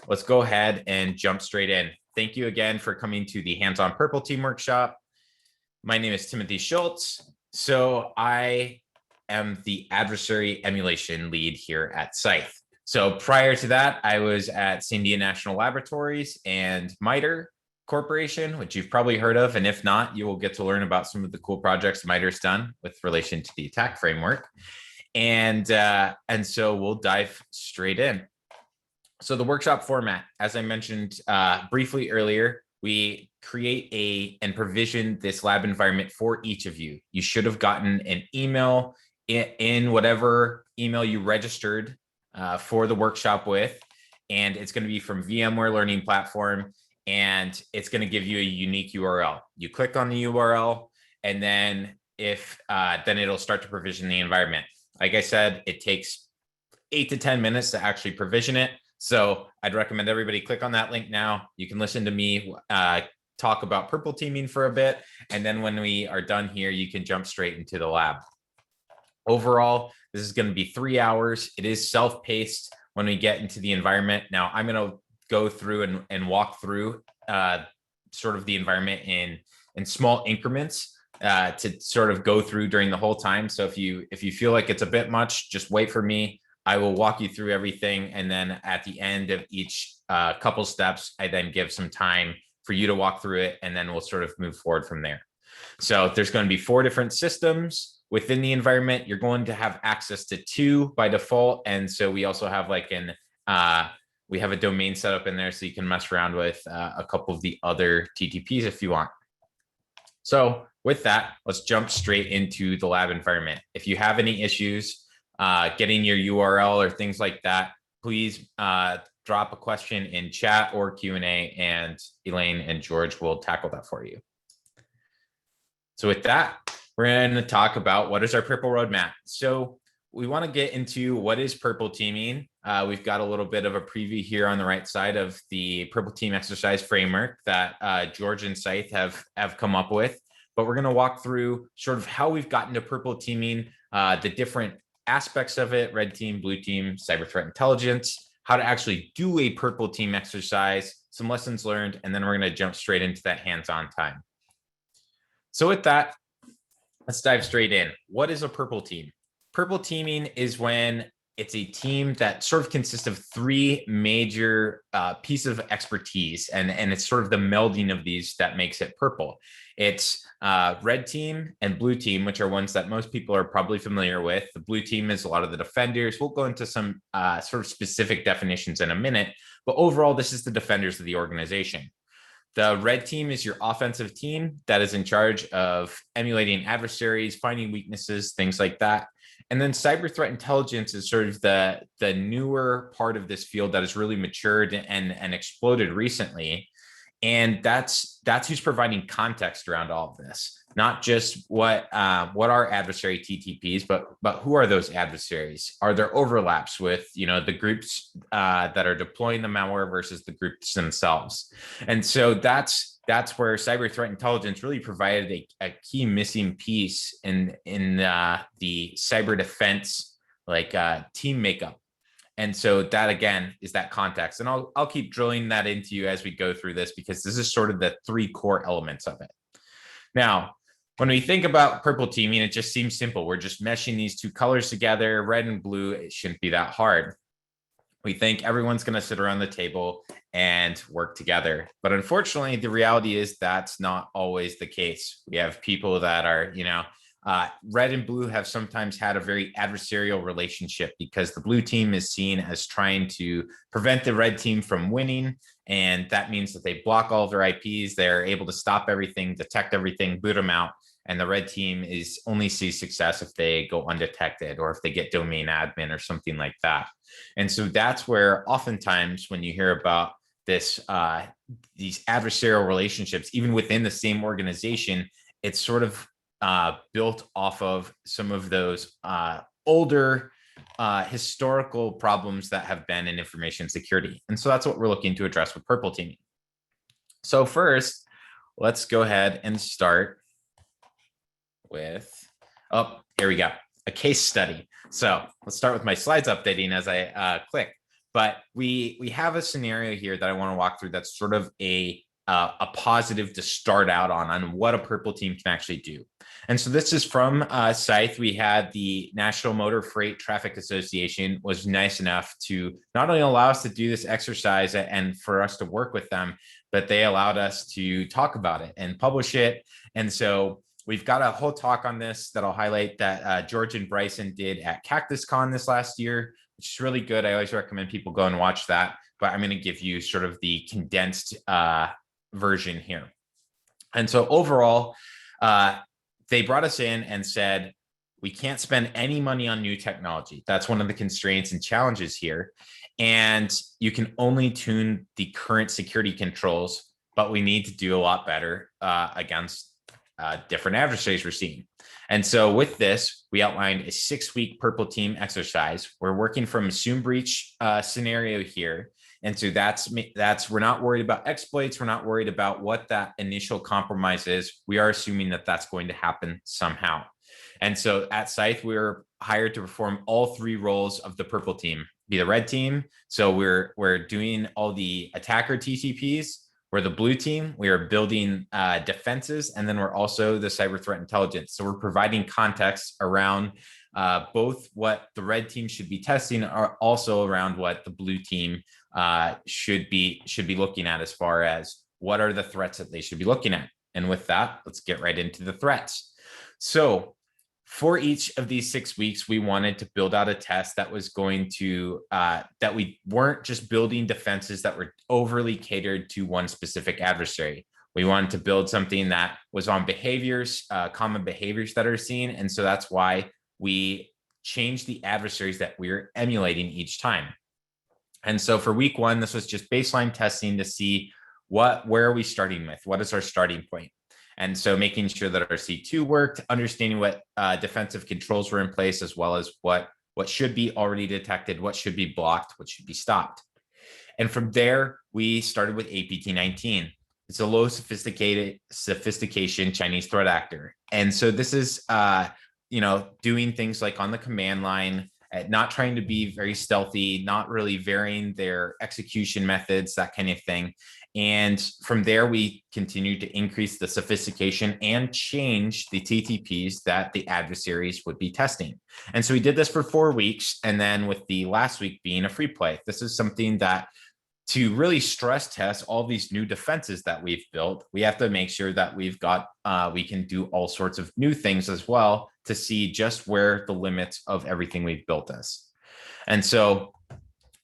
let's go ahead and jump straight in. Thank you again for coming to the Hands-on Purple Team workshop. My name is Timothy Schulz. So I am the Adversary Emulation lead here at SCYTHE. So prior to that, I was at Sandia National Laboratories and MITRE Corporation, which you've probably heard of. And if not, you will get to learn about some of the cool projects MITRE's done with relation to the attack framework. And so we'll dive straight in. So the workshop format, as I mentioned briefly earlier, we create and provision this lab environment for each of you. You should have gotten an email in whatever email you registered for the workshop with, and it's going to be from VMware Learning Platform, and it's going to give you a unique URL. You click on the URL, and then then it'll start to provision the environment. Like I said, it takes 8 to 10 minutes to actually provision it. So I'd recommend everybody click on that link now. You can listen to me talk about purple teaming for a bit. And then when we are done here, you can jump straight into the lab. Overall, this is going to be 3 hours. It is self-paced when we get into the environment. Now I'm going to go through and walk through sort of the environment in small increments to sort of go through during the whole time. So if you feel like it's a bit much, just wait for me. I will walk you through everything. And then at the end of each couple steps, I then give some time for you to walk through it. And then we'll sort of move forward from there. So there's going to be 4 different systems within the environment. You're going to have access to 2 by default. And so we also have like we have a domain set up in there so you can mess around with a couple of the other TTPs if you want. So with that, let's jump straight into the lab environment. If you have any issues getting your URL or things like that, please drop a question in chat or Q&A, and Elaine and George will tackle that for you. So with that, we're going to talk about what is our purple roadmap. So we want to get into what is purple teaming. We've got a little bit of a preview here on the right side of the purple team exercise framework that George and SCYTHE have come up with. But we're going to walk through sort of how we've gotten to purple teaming, the different aspects of it, red team, blue team, cyber threat intelligence, how to actually do a purple team exercise, some lessons learned, and then we're going to jump straight into that hands-on time. So with that, let's dive straight in. What is a purple team? Purple teaming is when it's a team that sort of consists of 3 major pieces of expertise, and it's sort of the melding of these that makes it purple. It's red team and blue team, which are ones that most people are probably familiar with. The blue team is a lot of the defenders. We'll go into some sort of specific definitions in a minute, but overall, this is the defenders of the organization. The red team is your offensive team that is in charge of emulating adversaries, finding weaknesses, things like that. And then cyber threat intelligence is sort of the newer part of this field that has really matured and exploded recently. And that's who's providing context around all of this, not just what are adversary TTPs, but who are those adversaries? Are there overlaps with the groups that are deploying the malware versus the groups themselves? And so that's where cyber threat intelligence really provided a key missing piece in the cyber defense team makeup. And so that, again, is that context. And I'll keep drilling that into you as we go through this, because this is sort of the 3 core elements of it. Now, when we think about purple teaming, it just seems simple. We're just meshing these 2 colors together, red and blue. It shouldn't be that hard. We think everyone's going to sit around the table and work together. But unfortunately, the reality is that's not always the case. We have people that are, red and blue have sometimes had a very adversarial relationship because the blue team is seen as trying to prevent the red team from winning. And that means that they block all of their IPs. They're able to stop everything, detect everything, boot them out. And the red team only sees success if they go undetected or if they get domain admin or something like that. And so that's where oftentimes when you hear about these adversarial relationships, even within the same organization, it's sort of built off of some of those older historical problems that have been in information security. And so that's what we're looking to address with purple teaming. So first, let's go ahead and start with, here we go, a case study. So let's start with my slides updating as I click. but we have a scenario here that I want to walk through that's sort of a positive to start out on what a purple team can actually do. And so this is from SCYTHE. We had the National Motor Freight Traffic Association was nice enough to not only allow us to do this exercise and for us to work with them, but they allowed us to talk about it and publish it. And so we've got a whole talk on this that I'll highlight that George and Bryson did at CactusCon this last year, which is really good. I always recommend people go and watch that, but I'm going to give you sort of the condensed version here. And so overall, they brought us in and said, we can't spend any money on new technology. That's one of the constraints and challenges here. And you can only tune the current security controls, but we need to do a lot better against different adversaries we're seeing. And so with this, we outlined a 6-week purple team exercise. We're working from assume breach scenario here. And so that's we're not worried about exploits. We're not worried about what that initial compromise is. We are assuming that that's going to happen somehow. And so at SCYTHE, we were hired to perform all 3 roles of the purple team, be the red team. So we're doing all the attacker TTPs. We're the blue team. We are building defenses, and then we're also the cyber threat intelligence. So we're providing context around both what the red team should be testing, are also around what the blue team should be looking at as far as what are the threats that they should be looking at. And with that, let's get right into the threats. So for each of these 6 weeks, we wanted to build out a test that was going to, that we weren't just building defenses that were overly catered to one specific adversary. We wanted to build something that was on behaviors, common behaviors that are seen. And so that's why we changed the adversaries that we're emulating each time. And so for week 1, this was just baseline testing to see where are we starting with? What is our starting point? And so making sure that our C2 worked, understanding what defensive controls were in place, as well as what should be already detected, what should be blocked, what should be stopped. And from there, we started with APT-19. It's a low sophistication Chinese threat actor. And so this is, doing things like on the command line, not trying to be very stealthy, not really varying their execution methods, that kind of thing. And from there, we continue to increase the sophistication and change the TTPs that the adversaries would be testing. And so we did this for 4 weeks. And then with the last week being a free play, this is something that to really stress test all these new defenses that we've built, we have to make sure that we can do all sorts of new things as well to see just where the limits of everything we've built is. And so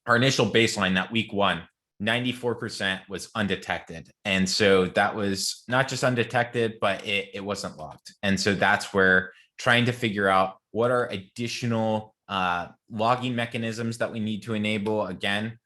our initial baseline, that week 1, 94% was undetected. And so that was not just undetected, but it wasn't logged. And so that's where trying to figure out what are additional logging mechanisms that we need to enable. Again,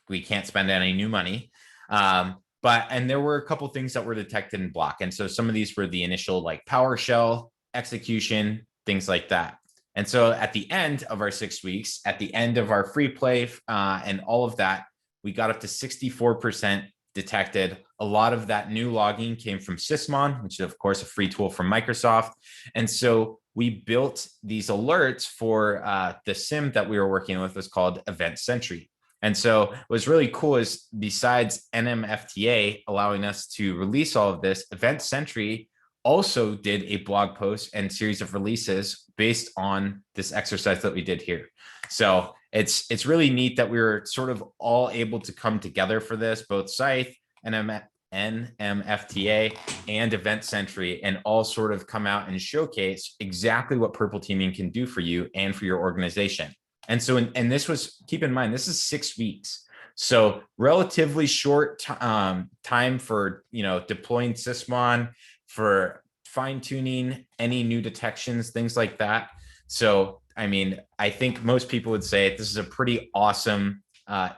we can't spend any new money. And there were a couple of things that were detected in block. And so some of these were the initial like PowerShell execution, things like that. And so at the end of our 6 weeks, at the end of our free play and all of that, we got up to 64% detected. A lot of that new logging came from Sysmon, which is of course a free tool from Microsoft. And so we built these alerts for the SIM that we were working with, was called Event Sentry. And so what's really cool is besides NMFTA allowing us to release all of this, Event Sentry also did a blog post and series of releases based on this exercise that we did here. So it's really neat that we were sort of all able to come together for this, both SCYTHE, NMFTA, and Event Sentry, and all sort of come out and showcase exactly what purple teaming can do for you and for your organization. And so, and this was, keep in mind, this is 6 weeks. So relatively short time for, deploying Sysmon, for fine tuning any new detections, things like that. So, I mean, I think most people would say this is a pretty awesome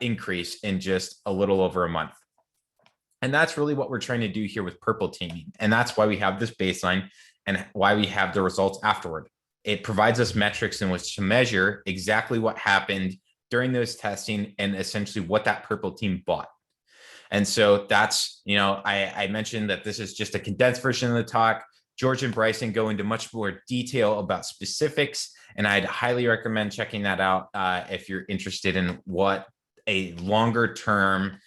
increase in just a little over a month. And that's really what we're trying to do here with purple teaming. And that's why we have this baseline and why we have the results afterward. It provides us metrics in which to measure exactly what happened during those testing and essentially what that purple team bought. And so that's, I mentioned that this is just a condensed version of the talk. George and Bryson go into much more detail about specifics, and I'd highly recommend checking that out if you're interested in what a longer term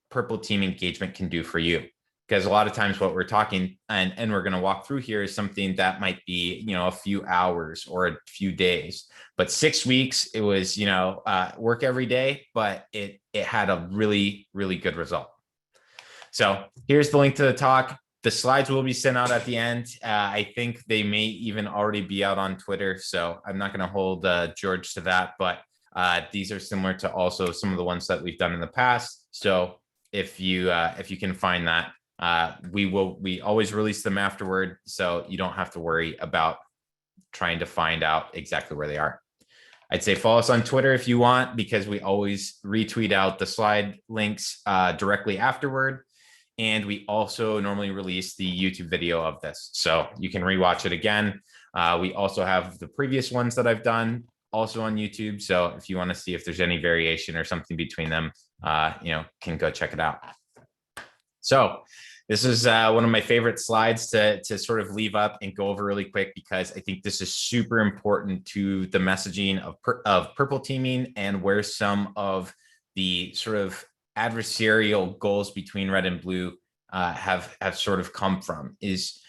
purple team engagement can do for you. Because a lot of times what we're talking and we're going to walk through here is something that might be, a few hours or a few days, but 6 weeks, it was, work every day, but it had a really, really good result. So here's the link to the talk. The slides will be sent out at the end. I think they may even already be out on Twitter. So I'm not going to hold George to that, but these are similar to also some of the ones that we've done in the past. So if you can find that, we always release them afterward, so you don't have to worry about trying to find out exactly where they are. I'd say follow us on Twitter if you want, because we always retweet out the slide links directly afterward. And we also normally release the YouTube video of this, so you can rewatch it again. We also have the previous ones that I've done also on YouTube. So if you want to see if there's any variation or something between them, can go check it out. So this is one of my favorite slides to sort of leave up and go over really quick, because I think this is super important to the messaging of purple teaming and where some of the sort of adversarial goals between red and blue have sort of come from. Is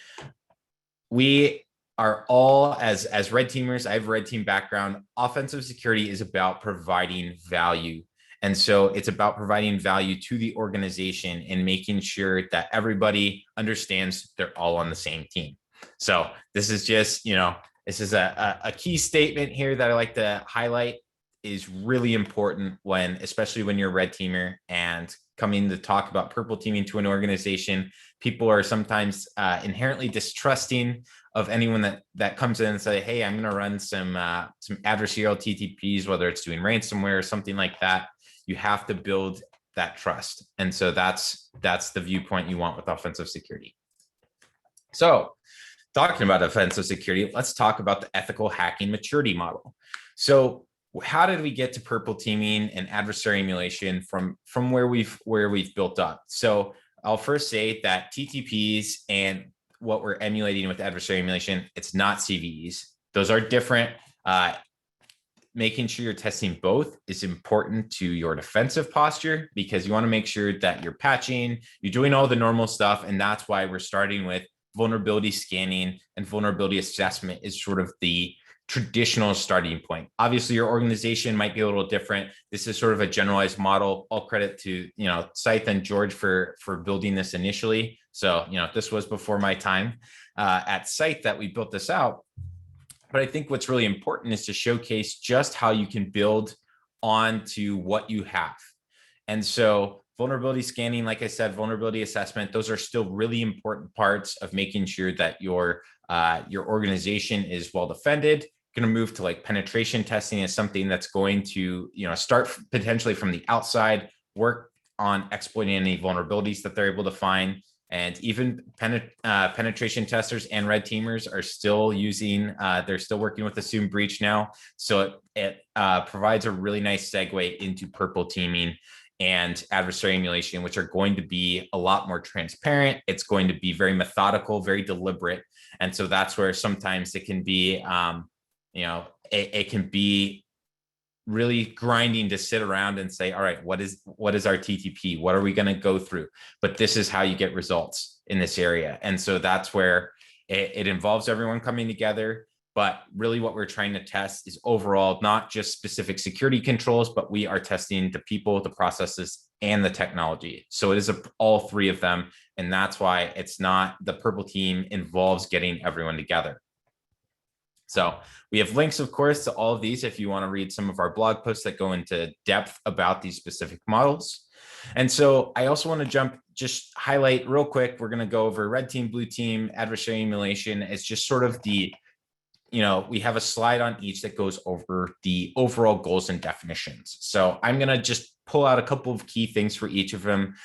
we are all, as red teamers, I have a red team background, offensive security is about providing value. And so it's about providing value to the organization and making sure that everybody understands they're all on the same team. So this is just, this is a key statement here that I like to highlight, is really important when, especially when you're a red teamer and coming to talk about purple teaming to an organization. People are sometimes inherently distrusting of anyone that comes in and say, hey, I'm going to run some adversarial TTPs, whether it's doing ransomware or something like that. You have to build that trust. And so that's the viewpoint you want with offensive security. So talking about offensive security, let's talk about the ethical hacking maturity model. So how did we get to purple teaming and adversary emulation from where we've built up? So I'll first say that TTPs and what we're emulating with adversary emulation, it's not CVEs. Those are different. Making sure you're testing both is important to your defensive posture, because you want to make sure that you're patching, you're doing all the normal stuff. And that's why we're starting with vulnerability scanning, and vulnerability assessment is sort of the traditional starting point. Obviously, your organization might be a little different. This is sort of a generalized model. All credit to SCYTHE and George for building this initially. So this was before my time at SCYTHE that we built this out. But I think what's really important is to showcase just how you can build onto what you have. And so vulnerability scanning, like I said, vulnerability assessment, those are still really important parts of making sure that your organization is well defended. Going to move to like penetration testing is something that's going to start potentially from the outside, work on exploiting any vulnerabilities that they're able to find. And even penetration testers and red teamers are still using, they're still working with assumed breach now. So it provides a really nice segue into purple teaming and adversary emulation, which are going to be a lot more transparent. It's going to be very methodical, very deliberate. And so that's where sometimes it can be, it can be really grinding to sit around and say, all right, what is our TTP? What are we going to go through? But this is how you get results in this area. And so that's where it involves everyone coming together. But really what we're trying to test is overall, not just specific security controls, but we are testing the people, the processes, and the technology. So it is all three of them. And that's why it's not, the purple team involves getting everyone together. So we have links, of course, to all of these if you want to read some of our blog posts that go into depth about these specific models. And so I also want to just highlight real quick. We're going to go over red team, blue team, adversary emulation. It's just sort of the, we have a slide on each that goes over the overall goals and definitions. So I'm going to just pull out a couple of key things for each of them.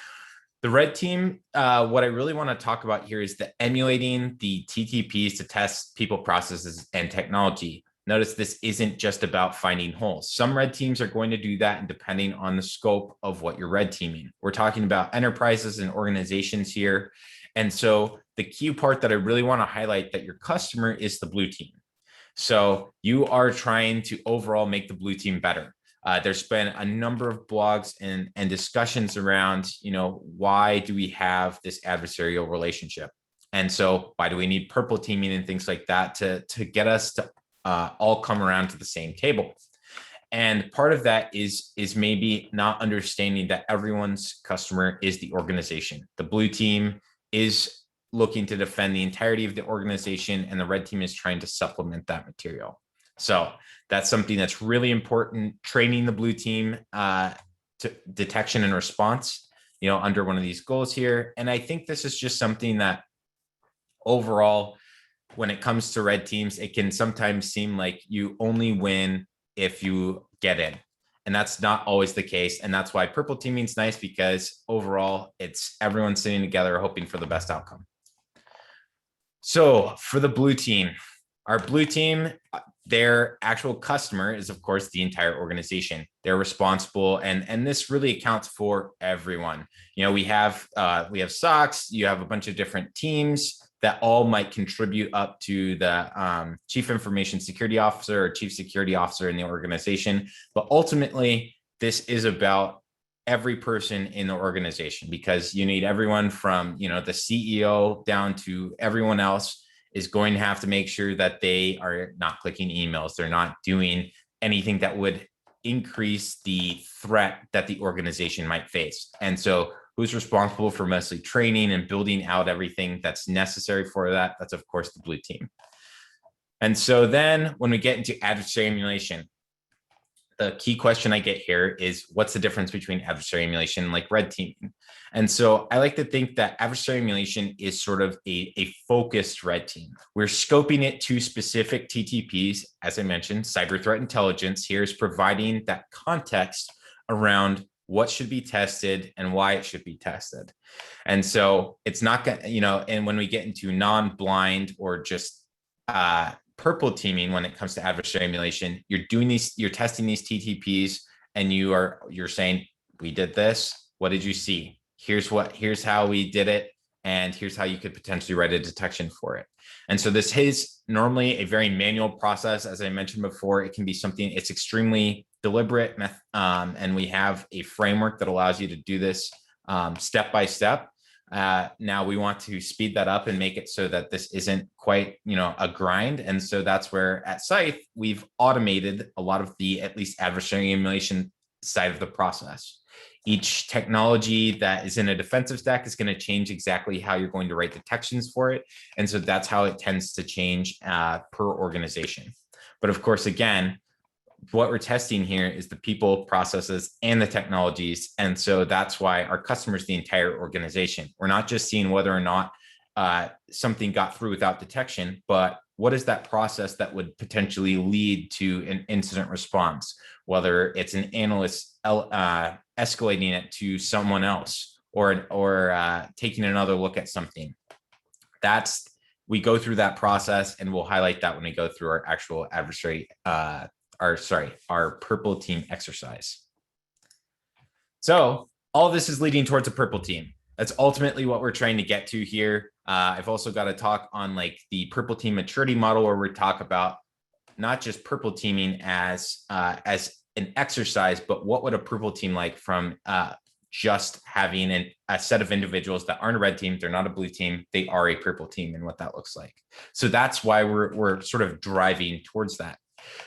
The red team, what I really want to talk about here is the emulating the TTPs to test people, processes, and technology. Notice this isn't just about finding holes. Some red teams are going to do that, and depending on the scope of what you're red teaming. We're talking about enterprises and organizations here. And so the key part that I really want to highlight, that your customer is the blue team. So you are trying to overall make the blue team better. There's been a number of blogs and discussions around, why do we have this adversarial relationship? And so why do we need purple teaming and things like that to get us to all come around to the same table? And part of that is maybe not understanding that everyone's customer is the organization. The blue team is looking to defend the entirety of the organization, and the red team is trying to supplement that material. So that's something that's really important, training the blue team to detection and response, under one of these goals here. And I think this is just something that overall, when it comes to red teams, it can sometimes seem like you only win if you get in. And that's not always the case. And that's why purple teaming is nice, because overall, it's everyone sitting together hoping for the best outcome. So for the blue team, our blue team, their actual customer is, of course, the entire organization. They're responsible, and this really accounts for everyone. We have SOCs, you have a bunch of different teams that all might contribute up to the chief information security officer or chief security officer in the organization. But ultimately, this is about every person in the organization, because you need everyone from, the CEO down to everyone else is going to have to make sure that they are not clicking emails. They're not doing anything that would increase the threat that the organization might face. And so who's responsible for mostly training and building out everything that's necessary for that? That's, of course, the blue team. And so then when we get into adversary emulation, the key question I get here is, what's the difference between adversary emulation and like red teaming? And so I like to think that adversary emulation is sort of a focused red team. We're scoping it to specific TTPs. As I mentioned, cyber threat intelligence here is providing that context around what should be tested and why it should be tested. And so it's not going to, and when we get into non-blind or just purple teaming, when it comes to adversary emulation, you're testing these TTPs, and you're saying, we did this. What did you see? Here's how we did it. And here's how you could potentially write a detection for it. And so this is normally a very manual process. As I mentioned before, it can be something, it's extremely deliberate. And we have a framework that allows you to do this step by step. Now we want to speed that up and make it so that this isn't quite, a grind. And so that's where at SCYTHE, we've automated a lot of the, at least adversary emulation side of the process. Each technology that is in a defensive stack is going to change exactly how you're going to write detections for it. And so that's how it tends to change per organization. But of course, again, what we're testing here is the people, processes, and the technologies. And so that's why our customer is the entire organization. We're not just seeing whether or not something got through without detection, but what is that process that would potentially lead to an incident response, whether it's an analyst escalating it to someone else or taking another look at something. We go through that process, and we'll highlight that when we go through our actual adversary our purple team exercise. So all this is leading towards a purple team. That's ultimately what we're trying to get to here. I've also got to talk on like the purple team maturity model, where we talk about not just purple teaming as an exercise, but what would a purple team like from just having a set of individuals that aren't a red team, they're not a blue team, they are a purple team, and what that looks like. So that's why we're sort of driving towards that.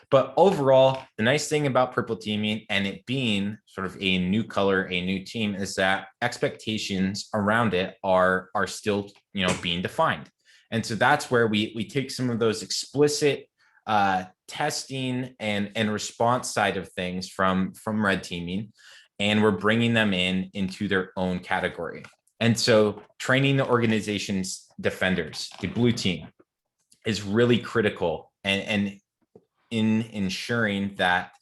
But overall, the nice thing about purple teaming and it being sort of a new color, a new team, is that expectations around it are still, being defined. And so that's where we take some of those explicit testing and response side of things from red teaming, and we're bringing them into their own category. And so training the organization's defenders, the blue team, is really critical and in ensuring that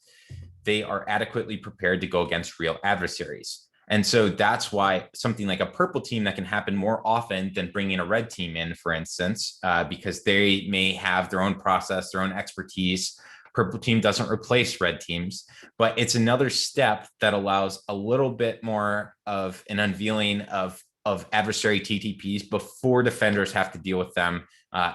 they are adequately prepared to go against real adversaries. And so that's why something like a purple team that can happen more often than bringing a red team in, for instance, because they may have their own process, their own expertise. Purple team doesn't replace red teams, but it's another step that allows a little bit more of an unveiling of of adversary TTPs before defenders have to deal with them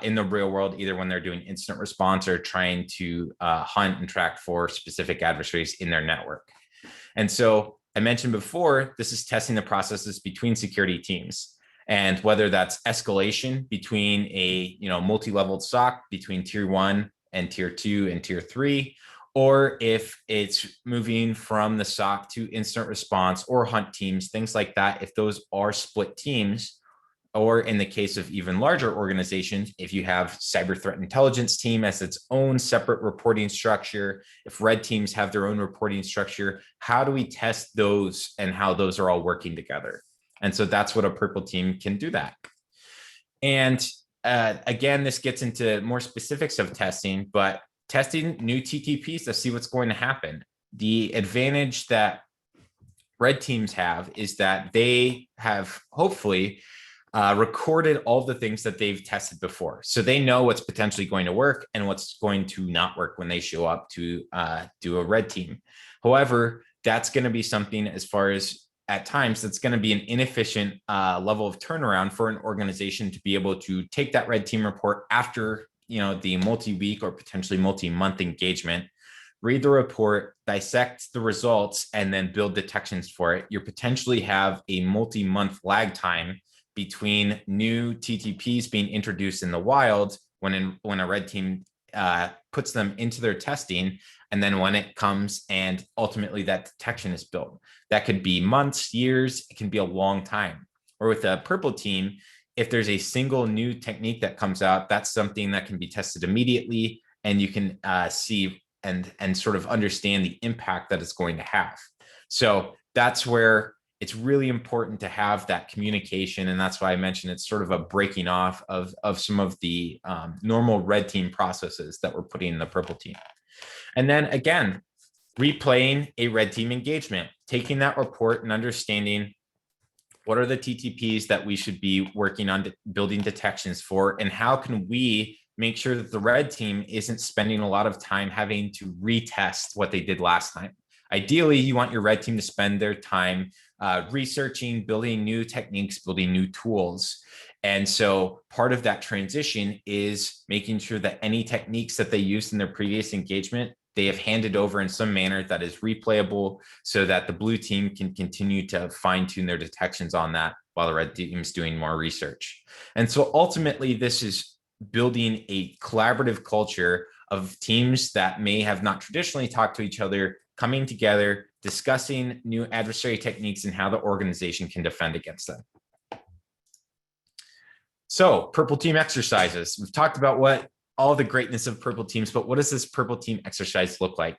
in the real world, either when they're doing incident response or trying to hunt and track for specific adversaries in their network. And so I mentioned before, this is testing the processes between security teams. And whether that's escalation between a multi-leveled SOC between tier 1 and tier 2 and tier 3, or if it's moving from the SOC to incident response or hunt teams, things like that, if those are split teams, or in the case of even larger organizations, if you have cyber threat intelligence team as its own separate reporting structure, if red teams have their own reporting structure, how do we test those and how those are all working together? And so that's what a purple team can do that. And again, this gets into more specifics of testing, but testing new TTPs to see what's going to happen. The advantage that red teams have is that they have hopefully recorded all the things that they've tested before. So they know what's potentially going to work and what's going to not work when they show up to do a red team. However, that's going to be something, as far as at times, that's going to be an inefficient level of turnaround for an organization to be able to take that red team report after the multi-week or potentially multi-month engagement, read the report, dissect the results, and then build detections for it. You potentially have a multi-month lag time between new TTPs being introduced in the wild when a red team puts them into their testing, and then when it comes and ultimately that detection is built. That could be months, years, it can be a long time. Or with a purple team, if there's a single new technique that comes out, that's something that can be tested immediately, and you can see and sort of understand the impact that it's going to have. So that's where it's really important to have that communication. And that's why I mentioned it's sort of a breaking off of some of the normal red team processes that we're putting in the purple team. And then again, replaying a red team engagement, taking that report and understanding what are the TTPs that we should be working on building detections for, and how can we make sure that the red team isn't spending a lot of time having to retest what they did last time. Ideally, you want your red team to spend their time researching, building new techniques, building new tools. And so part of that transition is making sure that any techniques that they used in their previous engagement, they have handed over in some manner that is replayable, so that the blue team can continue to fine tune their detections on that while the red team is doing more research. And so ultimately, this is building a collaborative culture of teams that may have not traditionally talked to each other, coming together, discussing new adversary techniques and how the organization can defend against them. So purple team exercises. We've talked about what all the greatness of purple teams, but what does this purple team exercise look like?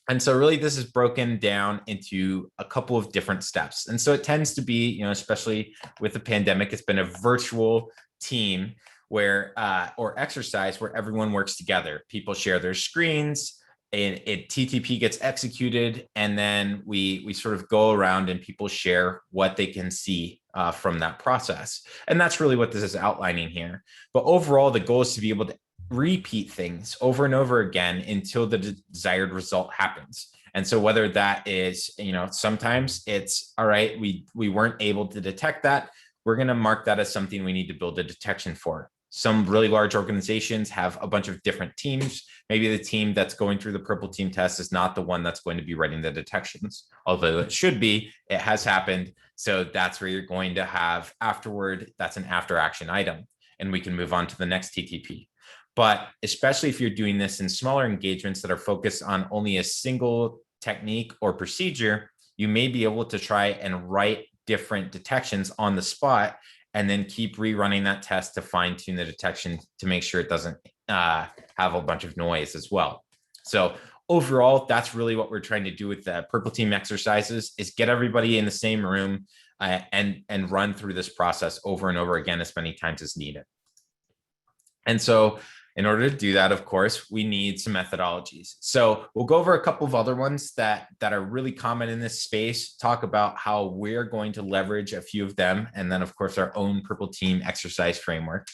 And so really this is broken down into a couple of different steps. And so it tends to be, especially with the pandemic, it's been a virtual team where, or exercise where everyone works together. People share their screens, a TTP gets executed, and then we sort of go around and people share what they can see from that process. And that's really what this is outlining here. But overall, the goal is to be able to repeat things over and over again until the desired result happens. And so whether that is, sometimes it's, all right, we weren't able to detect that, we're going to mark that as something we need to build a detection for. Some really large organizations have a bunch of different teams. Maybe the team that's going through the purple team test is not the one that's going to be writing the detections, although it should be. It has happened. So that's where you're going to have afterward, that's an after action item, and we can move on to the next TTP. But especially if you're doing this in smaller engagements that are focused on only a single technique or procedure, you may be able to try and write different detections on the spot and then keep rerunning that test to fine tune the detection to make sure it doesn't have a bunch of noise as well. So overall, that's really what we're trying to do with the purple team exercises, is get everybody in the same room and run through this process over and over again as many times as needed. And so in order to do that, of course, we need some methodologies. So we'll go over a couple of other ones that are really common in this space, talk about how we're going to leverage a few of them, and then of course our own purple team exercise framework.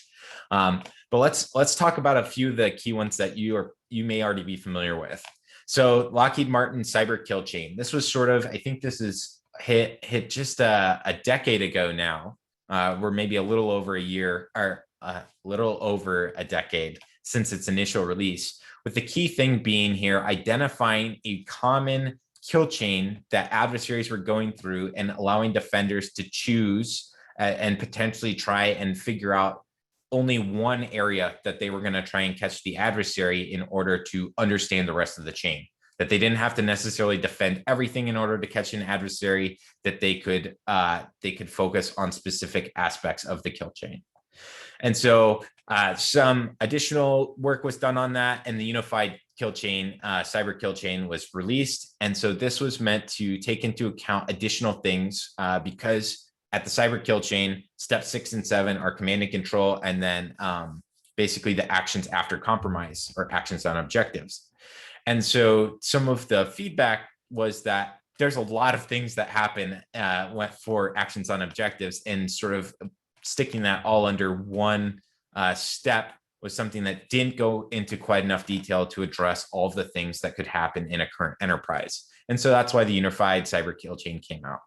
But let's talk about a few of the key ones that you may already be familiar with. So Lockheed Martin cyber kill chain. This was sort of, I think this is hit just a decade ago now. We're maybe a little over a year or a little over a decade since its initial release, with the key thing being here identifying a common kill chain that adversaries were going through and allowing defenders to choose and potentially try and figure out only one area that they were going to try and catch the adversary in order to understand the rest of the chain. That they didn't have to necessarily defend everything in order to catch an adversary, that they could focus on specific aspects of the kill chain. And so some additional work was done on that, and the unified kill chain, cyber kill chain, was released. And so this was meant to take into account additional things because at the cyber kill chain, step 6 and 7 are command and control, and then basically the actions after compromise or actions on objectives. And so some of the feedback was that there's a lot of things that happen for actions on objectives, and sort of sticking that all under one step was something that didn't go into quite enough detail to address all of the things that could happen in a current enterprise. And so that's why the unified cyber kill chain came out.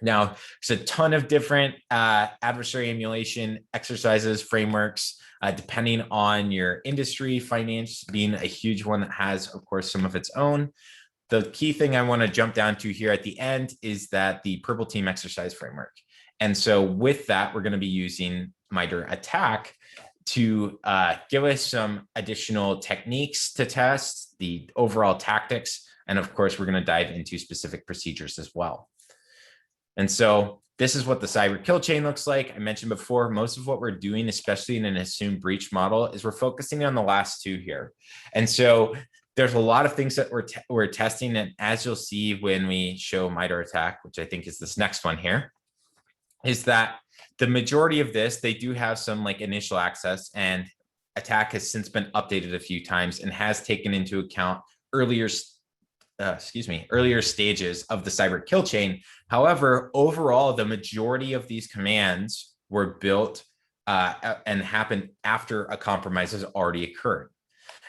Now, there's a ton of different adversary emulation exercises, frameworks, depending on your industry, finance being a huge one that has, of course, some of its own. The key thing I want to jump down to here at the end is that the Purple Team exercise framework. And so with that, we're going to be using MITRE ATT&CK to give us some additional techniques to test, the overall tactics, and of course, we're going to dive into specific procedures as well. And so this is what the cyber kill chain looks like. I mentioned before, most of what we're doing, especially in an assumed breach model, is we're focusing on the last two here. And so there's a lot of things that we're testing. And as you'll see when we show MITRE ATT&CK, which I think is this next one here, is that the majority of this, they do have some like initial access, and ATT&CK has since been updated a few times and has taken into account earlier stages of the cyber kill chain. However, overall, the majority of these commands were built and happened after a compromise has already occurred.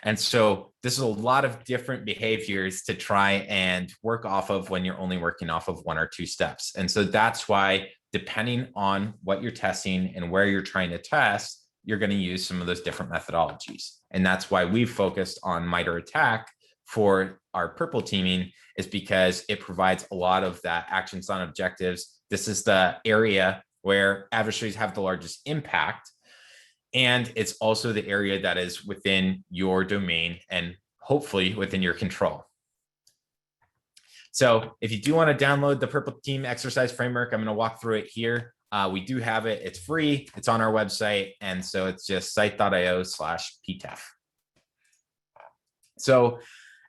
And so this is a lot of different behaviors to try and work off of when you're only working off of one or two steps. And so that's why, depending on what you're testing and where you're trying to test, you're going to use some of those different methodologies. And that's why we've focused on MITRE ATT&CK for our purple teaming, is because it provides a lot of that actions on objectives. This is the area where adversaries have the largest impact. And it's also the area that is within your domain and hopefully within your control. So if you do want to download the Purple Team exercise framework, I'm going to walk through it here. We do have it. It's free. It's on our website. And so it's just scythe.io/PTEF. So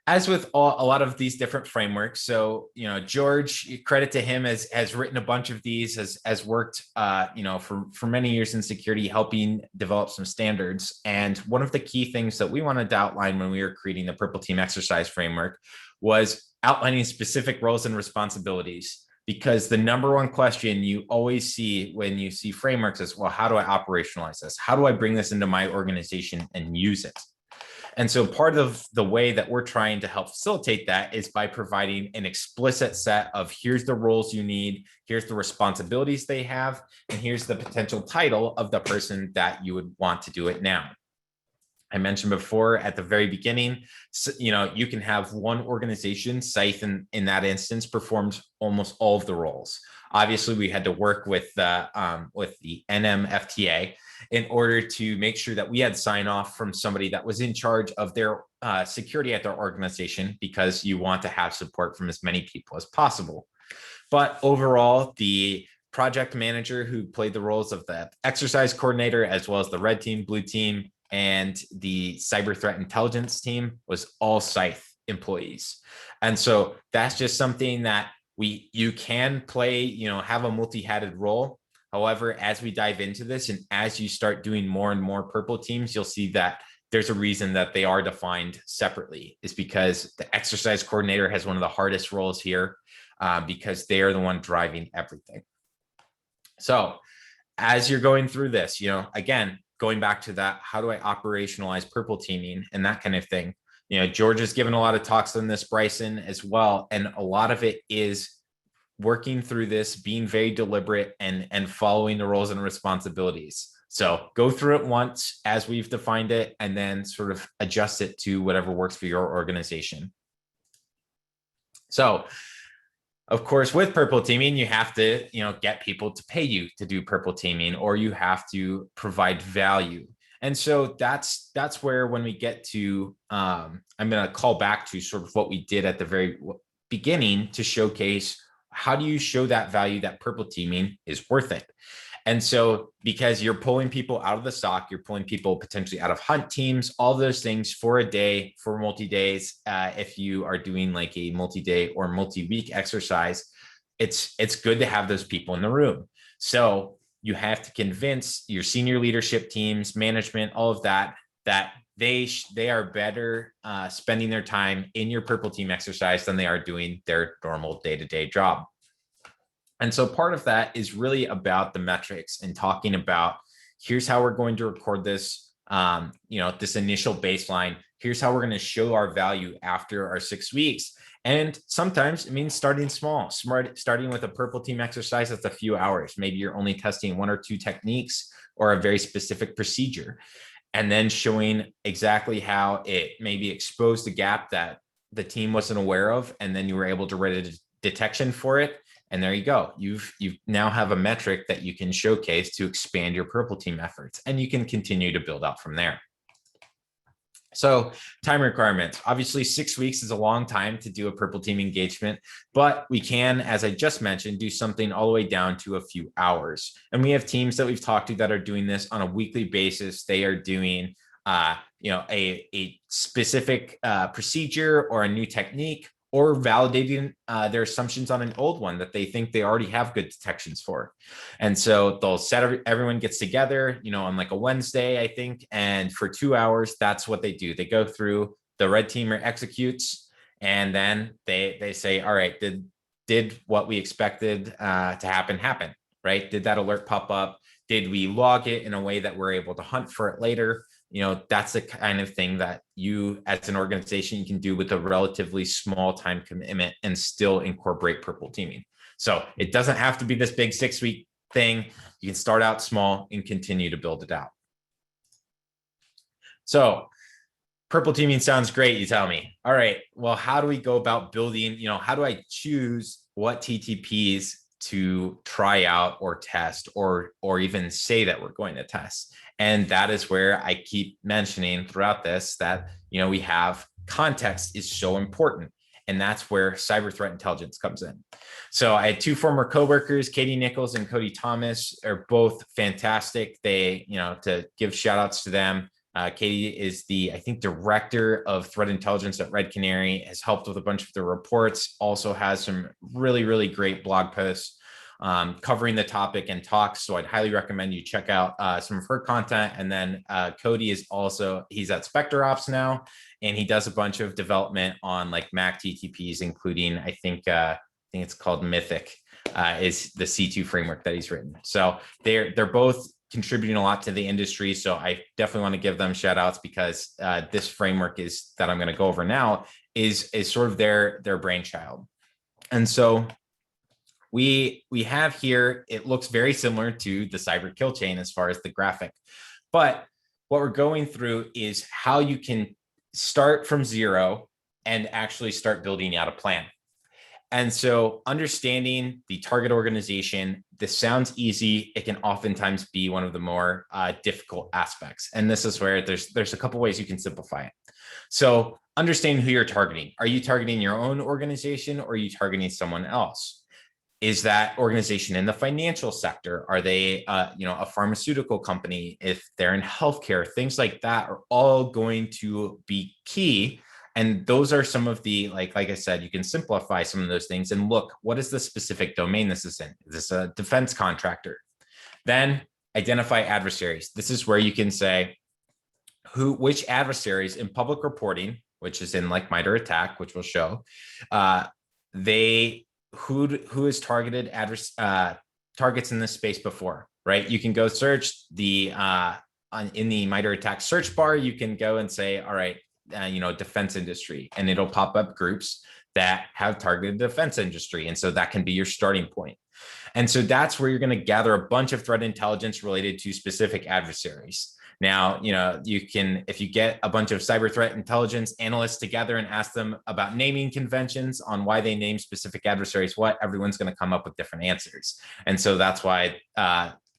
as with a lot of these different frameworks, so, George, credit to him, has written a bunch of these, has worked, for many years in security, helping develop some standards. And one of the key things that we wanted to outline when we were creating the Purple Team exercise framework was outlining specific roles and responsibilities. Because the number one question you always see when you see frameworks is, well, how do I operationalize this? How do I bring this into my organization and use it? And so part of the way that we're trying to help facilitate that is by providing an explicit set of, here's the roles you need, here's the responsibilities they have, and here's the potential title of the person that you would want to do it now. I mentioned before at the very beginning, you can have one organization, SCYTHE in that instance, performs almost all of the roles. Obviously, we had to work with the NMFTA in order to make sure that we had sign off from somebody that was in charge of their security at their organization, because you want to have support from as many people as possible. But overall, the project manager, who played the roles of the exercise coordinator, as well as the red team, blue team, and the cyber threat intelligence team, was all SCYTHE employees. And so that's just something that you can play, have a multi-hatted role. However, as we dive into this and as you start doing more and more purple teams, you'll see that there's a reason that they are defined separately. Is because the exercise coordinator has one of the hardest roles here, because they are the one driving everything. So as you're going through this, again, going back to that, how do I operationalize purple teaming and that kind of thing? George has given a lot of talks on this, Bryson as well. And a lot of it is working through this, being very deliberate and following the roles and responsibilities. So go through it once as we've defined it, and then sort of adjust it to whatever works for your organization. So of course, with purple teaming, you have to, get people to pay you to do purple teaming, or you have to provide value. And so that's where, when we get to, I'm going to call back to sort of what we did at the very beginning to showcase how do you show that value that purple teaming is worth it. And so, because you're pulling people out of the SOC, you're pulling people potentially out of hunt teams, all those things for a day, for multi-days. If you are doing like a multi-day or multi-week exercise, it's good to have those people in the room. So you have to convince your senior leadership teams, management, all of that they are better spending their time in your purple team exercise than they are doing their normal day-to-day job. And so part of that is really about the metrics and talking about, here's how we're going to record this, this initial baseline. Here's how we're going to show our value after our 6 weeks. And sometimes it means starting small, starting with a purple team exercise that's a few hours. Maybe you're only testing 1 or 2 techniques or a very specific procedure, and then showing exactly how it maybe exposed a gap that the team wasn't aware of. And then you were able to write a detection for it. And there you go. You now have a metric that you can showcase to expand your purple team efforts, and you can continue to build out from there. So time requirements, obviously 6 weeks is a long time to do a purple team engagement, but we can, as I just mentioned, do something all the way down to a few hours. And we have teams that we've talked to that are doing this on a weekly basis. They are doing a specific procedure or a new technique, or validating their assumptions on an old one that they think they already have good detections for. And so they'll everyone gets together, on like a Wednesday, I think, and for 2 hours, that's what they do. They go through, the red teamer executes, and then they say, all right, did what we expected to happen, right? Did that alert pop up? Did we log it in a way that we're able to hunt for it later? That's the kind of thing that you as an organization can do with a relatively small time commitment and still incorporate purple teaming. So it doesn't have to be this big 6 week thing. You can start out small and continue to build it out. So purple teaming sounds great, you tell me. All right, well, how do we go about building, how do I choose what TTPs to try out or test, or even say that we're going to test? And that is where I keep mentioning throughout this that, we have context is so important. And that's where cyber threat intelligence comes in. So I had 2 former coworkers, Katie Nichols and Cody Thomas, are both fantastic. They, to give shout outs to them. Katie is the, I think, director of threat intelligence at Red Canary, has helped with a bunch of the reports, also has some really, really great blog posts covering the topic and talks. So I'd highly recommend you check out some of her content. And then Cody is also, he's at Spectre Ops now, and he does a bunch of development on like Mac TTPs, including, I think it's called Mythic, is the C2 framework that he's written. So they're both contributing a lot to the industry. So I definitely want to give them shout outs, because this framework is that I'm going to go over now is sort of their brainchild. And so we have here, it looks very similar to the cyber kill chain as far as the graphic, but what we're going through is how you can start from zero and actually start building out a plan. And so understanding the target organization, this sounds easy. It can oftentimes be one of the more difficult aspects. And this is where there's a couple ways you can simplify it. So understanding who you're targeting. Are you targeting your own organization, or are you targeting someone else? Is that organization in the financial sector? Are they, a pharmaceutical company? If they're in healthcare, things like that are all going to be key. And those are some of the, like I said, you can simplify some of those things and look, what is the specific domain this is in? Is this a defense contractor? Then identify adversaries. This is where you can say which adversaries in public reporting, which is in like MITRE attack, which will show, who has targeted targets in this space before, right? You can go search in the MITRE attack search bar. You can go and say, all right, defense industry, and it'll pop up groups that have targeted the defense industry. And so that can be your starting point. And so that's where you're going to gather a bunch of threat intelligence related to specific adversaries. Now, you can, if you get a bunch of cyber threat intelligence analysts together and ask them about naming conventions on why they name specific adversaries what, everyone's going to come up with different answers. And so that's why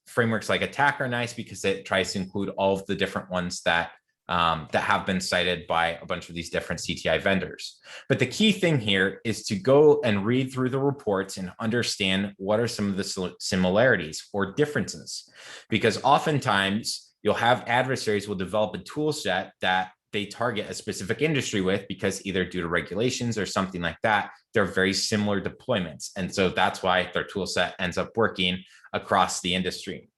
frameworks like ATT&CK are nice, because it tries to include all of the different ones that have been cited by a bunch of these different CTI vendors. But the key thing here is to go and read through the reports and understand what are some of the similarities or differences, because oftentimes you'll have adversaries will develop a tool set that they target a specific industry with, because either due to regulations or something like that, they're very similar deployments. And so that's why their tool set ends up working across the industry.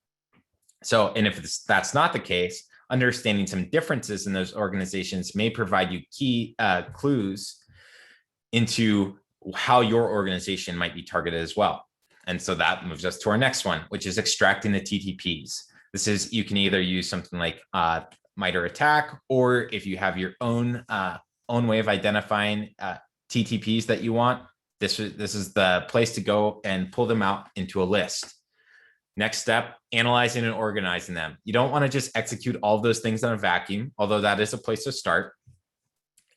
So, and if that's not the case, understanding some differences in those organizations may provide you key clues into how your organization might be targeted as well. And so that moves us to our next one, which is extracting the TTPs. This is, you can either use something like MITRE ATT&CK, or if you have your own way of identifying TTPs that you want, this is the place to go and pull them out into a list. Next step, analyzing and organizing them. You don't want to just execute all of those things in a vacuum, although that is a place to start.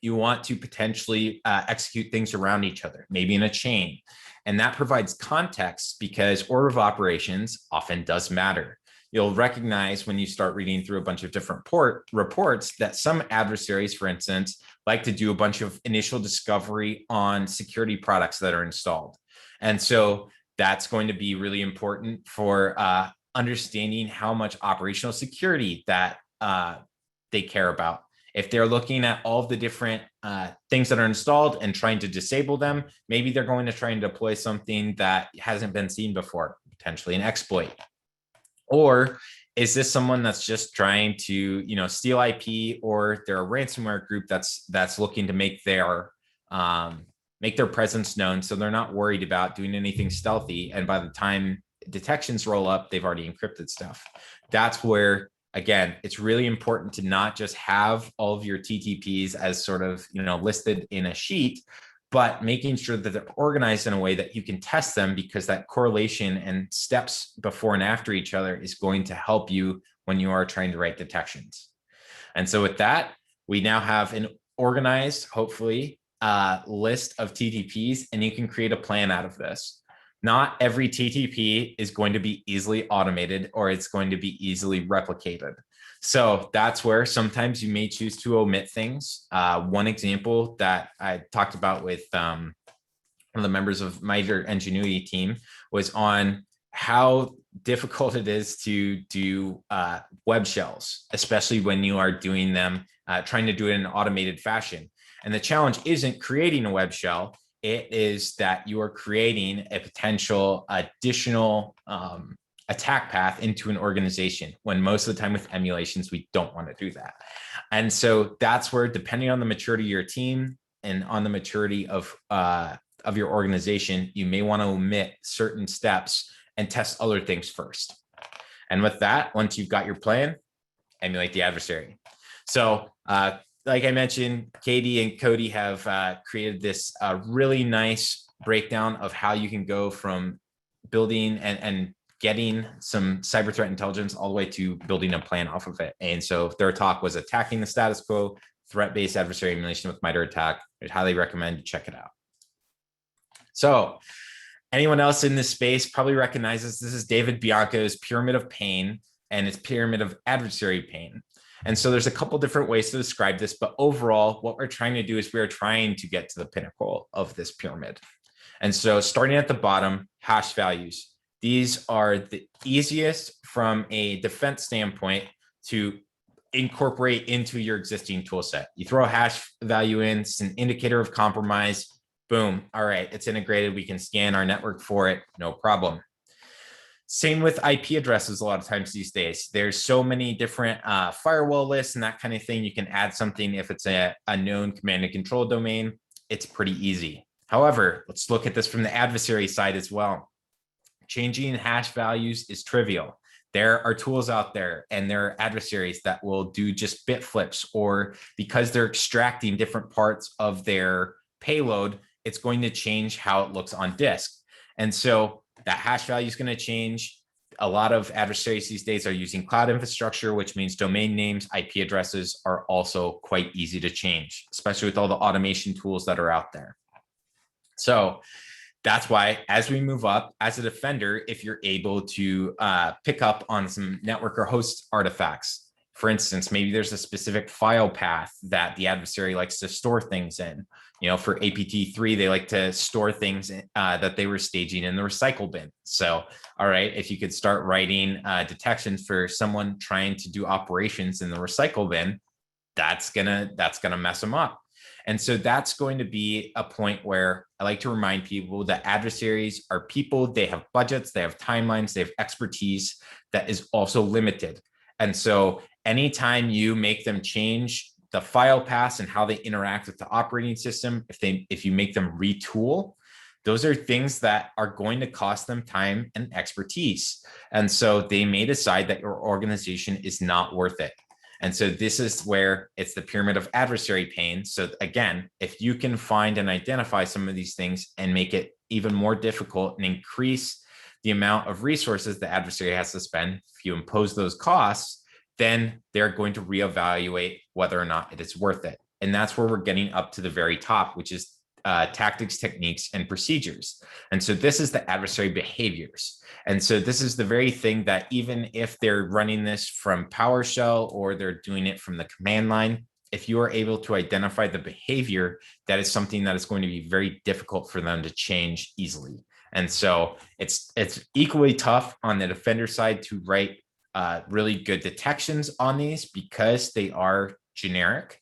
You want to potentially execute things around each other, maybe in a chain. And that provides context, because order of operations often does matter. You'll recognize when you start reading through a bunch of different reports that some adversaries, for instance, like to do a bunch of initial discovery on security products that are installed. And so that's going to be really important for understanding how much operational security that they care about. If they're looking at all of the different things that are installed and trying to disable them, maybe they're going to try and deploy something that hasn't been seen before, potentially an exploit. Or is this someone that's just trying to, steal IP, or they're a ransomware group that's looking to make their presence known, so they're not worried about doing anything stealthy, and by the time detections roll up, they've already encrypted stuff. That's where, again, it's really important to not just have all of your TTPs as sort of, listed in a sheet, but making sure that they're organized in a way that you can test them, because that correlation and steps before and after each other is going to help you when you are trying to write detections. And so with that, we now have an organized, hopefully, list of TTPs, and you can create a plan out of this. Not every TTP is going to be easily automated, or it's going to be easily replicated. So that's where sometimes you may choose to omit things. One example that I talked about with one of the members of MITRE Ingenuity team was on how difficult it is to do web shells, especially when you are doing them, trying to do it in an automated fashion. And the challenge isn't creating a web shell. It is that you are creating a potential additional attack path into an organization, when most of the time with emulations, we don't want to do that. And so that's where, depending on the maturity of your team and on the maturity of your organization, you may want to omit certain steps and test other things first. And with that, once you've got your plan, emulate the adversary. So like I mentioned, Katie and Cody have created this really nice breakdown of how you can go from building and getting some cyber threat intelligence all the way to building a plan off of it. And so their talk was attacking the status quo, threat-based adversary emulation with MITRE ATT&CK. I'd highly recommend you check it out. So anyone else in this space probably recognizes this is David Bianco's pyramid of pain and its pyramid of adversary pain. And so there's a couple different ways to describe this, but overall, what we're trying to do is we're trying to get to the pinnacle of this pyramid. And so starting at the bottom, hash values. These are the easiest from a defense standpoint to incorporate into your existing tool set. You throw a hash value in, it's an indicator of compromise, boom. All right, it's integrated. We can scan our network for it, no problem. Same with IP addresses a lot of times these days. There's so many different firewall lists and that kind of thing. You can add something if it's a known command and control domain. It's pretty easy. However, let's look at this from the adversary side as well. Changing hash values is trivial. There are tools out there and there are adversaries that will do just bit flips, or because they're extracting different parts of their payload, it's going to change how it looks on disk. And so that hash value is going to change. A lot of adversaries these days are using cloud infrastructure, which means domain names, IP addresses are also quite easy to change, especially with all the automation tools that are out there. So that's why as we move up as a defender, if you're able to pick up on some network or host artifacts, for instance, maybe there's a specific file path that the adversary likes to store things in. You know, for APT3, they like to store things that they were staging in the recycle bin. So, all right, if you could start writing detections for someone trying to do operations in the recycle bin, that's gonna mess them up. And so that's going to be a point where I like to remind people that adversaries are people, they have budgets, they have timelines, they have expertise that is also limited. And so anytime you make them change the file paths and how they interact with the operating system, if you make them retool, those are things that are going to cost them time and expertise. And so they may decide that your organization is not worth it. And so this is where it's the pyramid of adversary pain. So again, if you can find and identify some of these things and make it even more difficult and increase the amount of resources the adversary has to spend, if you impose those costs, then they're going to reevaluate whether or not it is worth it. And that's where we're getting up to the very top, which is tactics, techniques, and procedures. And so this is the adversary behaviors. And so this is the very thing that even if they're running this from PowerShell or they're doing it from the command line, if you are able to identify the behavior, that is something that is going to be very difficult for them to change easily. And so it's equally tough on the defender side to write really good detections on these because they are generic.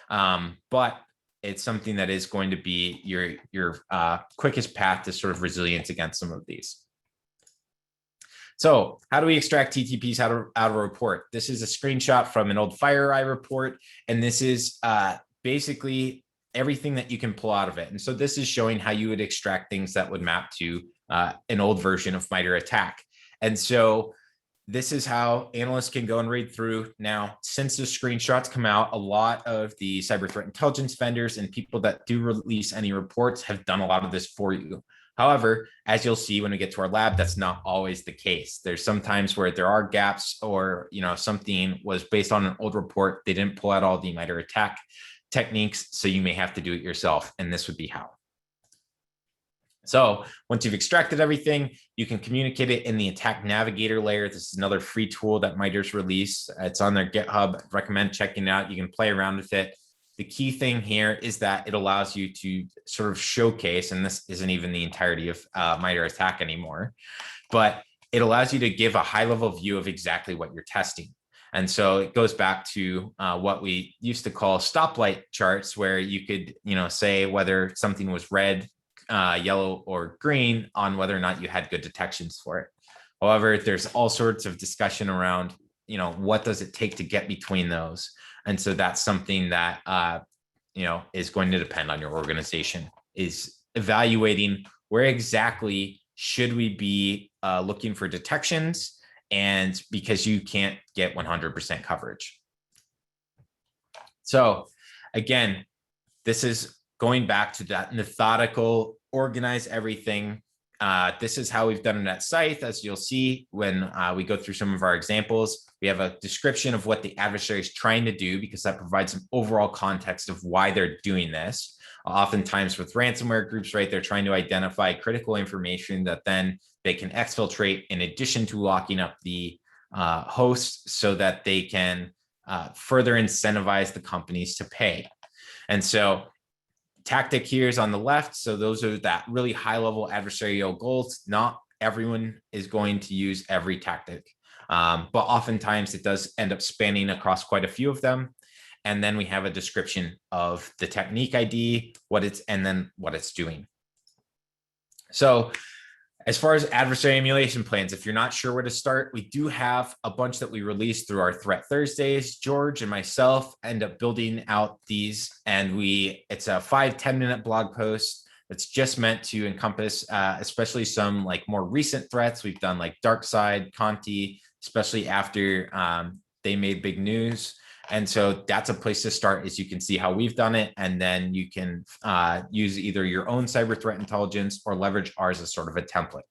But it's something that is going to be your quickest path to sort of resilience against some of these. So how do we extract TTPs out of a report? This is a screenshot from an old FireEye report, and this is basically everything that you can pull out of it. And so this is showing how you would extract things that would map to an old version of MITRE attack. And so this is how analysts can go and read through. Now, since the screenshots come out, a lot of the cyber threat intelligence vendors and people that do release any reports have done a lot of this for you. However, as you'll see when we get to our lab, that's not always the case. There's sometimes where there are gaps or, you know, something was based on an old report. They didn't pull out all the MITRE attack techniques, so you may have to do it yourself. And this would be how. So once you've extracted everything, you can communicate it in the ATT&CK Navigator layer. This is another free tool that MITRE's released. It's on their GitHub. I recommend checking it out. You can play around with it. The key thing here is that it allows you to sort of showcase, and this isn't even the entirety of MITRE attack anymore, but it allows you to give a high-level view of exactly what you're testing. And so it goes back to what we used to call stoplight charts, where you could, you know, say whether something was red, yellow, or green on whether or not you had good detections for it. However, there's all sorts of discussion around, you know, what does it take to get between those? And so that's something that, you know, is going to depend on your organization, is evaluating where exactly should we be looking for detections, and because you can't get 100% coverage. So again, this is going back to that methodical, organize everything. This is how we've done it at SCYTHE. As you'll see when we go through some of our examples, we have a description of what the adversary is trying to do, because that provides some overall context of why they're doing this. Oftentimes with ransomware groups, right, they're trying to identify critical information that then they can exfiltrate in addition to locking up the host so that they can further incentivize the companies to pay. And so tactic here is on the left. So those are that really high level adversarial goals. Not everyone is going to use every tactic, but oftentimes it does end up spanning across quite a few of them. And then we have a description of the technique ID, and then what it's doing. So as far as adversary emulation plans, if you're not sure where to start, we do have a bunch that we release through our Threat Thursdays. George and myself end up building out these, and it's a 5-10 minute blog post that's just meant to encompass especially some like more recent threats. We've done like DarkSide, Conti, especially after they made big news. And so that's a place to start, is you can see how we've done it. And then you can use either your own cyber threat intelligence or leverage ours as sort of a template.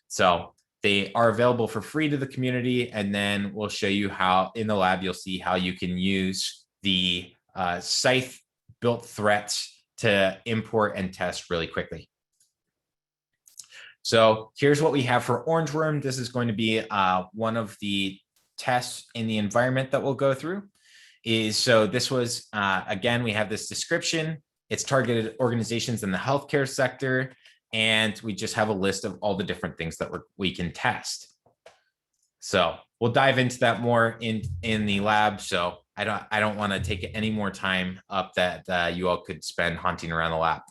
So they are available for free to the community. And then we'll show you how in the lab, you'll see how you can use the SCYTHE built threats to import and test really quickly. So here's what we have for Orangeworm. This is going to be one of the tests in the environment that we'll go through. So this was, again, we have this description. It's targeted organizations in the healthcare sector. And we just have a list of all the different things that we can test. So we'll dive into that more in the lab. So I don't want to take any more time up that you all could spend hunting around the lab.